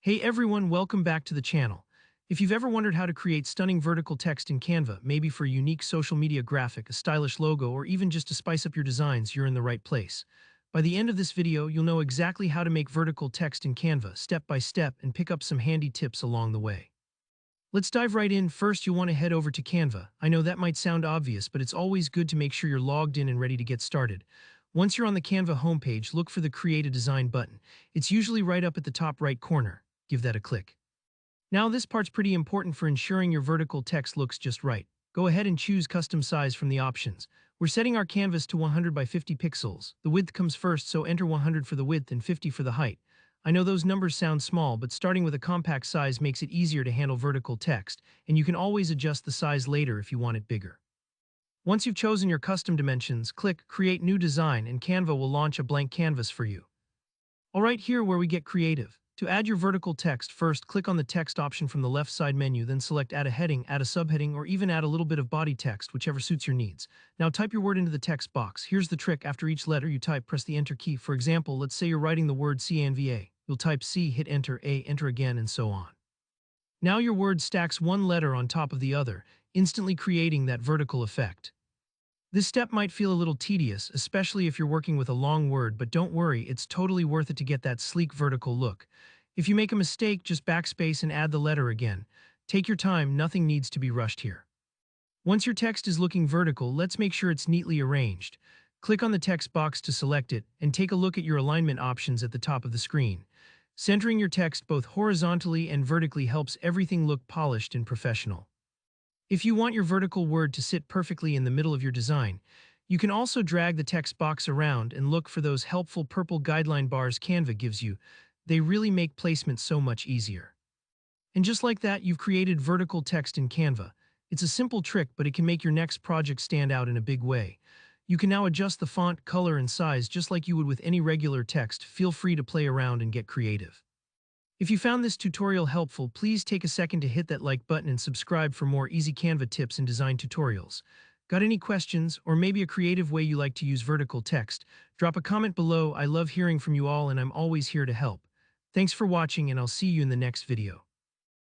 Hey everyone, welcome back to the channel. If you've ever wondered how to create stunning vertical text in Canva, maybe for a unique social media graphic, a stylish logo, or even just to spice up your designs, you're in the right place. By the end of this video, you'll know exactly how to make vertical text in Canva, step by step, and pick up some handy tips along the way. Let's dive right in. First, you'll want to head over to Canva. I know that might sound obvious, but it's always good to make sure you're logged in and ready to get started. Once you're on the Canva homepage, look for the Create a Design button. It's usually right up at the top right corner. Give that a click. Now this part's pretty important for ensuring your vertical text looks just right. Go ahead and choose custom size from the options. We're setting our canvas to 100 by 50 pixels. The width comes first, so enter 100 for the width and 50 for the height. I know those numbers sound small, but starting with a compact size makes it easier to handle vertical text, and you can always adjust the size later if you want it bigger. Once you've chosen your custom dimensions, click Create New Design and Canva will launch a blank canvas for you. Alright, here where we get creative. To add your vertical text, first click on the text option from the left side menu, then select Add a heading, add a subheading, or even add a little bit of body text, whichever suits your needs. Now type your word into the text box. Here's the trick: after each letter you type, press the Enter key. For example, let's say you're writing the word Canva. You'll type C, hit Enter, A, Enter again, and so on. Now your word stacks one letter on top of the other, instantly creating that vertical effect. This step might feel a little tedious, especially if you're working with a long word, but don't worry, it's totally worth it to get that sleek vertical look. If you make a mistake, just backspace and add the letter again. Take your time, nothing needs to be rushed here. Once your text is looking vertical, let's make sure it's neatly arranged. Click on the text box to select it, and take a look at your alignment options at the top of the screen. Centering your text both horizontally and vertically helps everything look polished and professional. If you want your vertical word to sit perfectly in the middle of your design, you can also drag the text box around and look for those helpful purple guideline bars Canva gives you. They really make placement so much easier. And just like that, you've created vertical text in Canva. It's a simple trick, but it can make your next project stand out in a big way. You can now adjust the font, color, and size just like you would with any regular text. Feel free to play around and get creative. If you found this tutorial helpful, please take a second to hit that like button and subscribe for more easy Canva tips and design tutorials. Got any questions, or maybe a creative way you like to use vertical text? Drop a comment below. I love hearing from you all, and I'm always here to help. Thanks for watching, and I'll see you in the next video.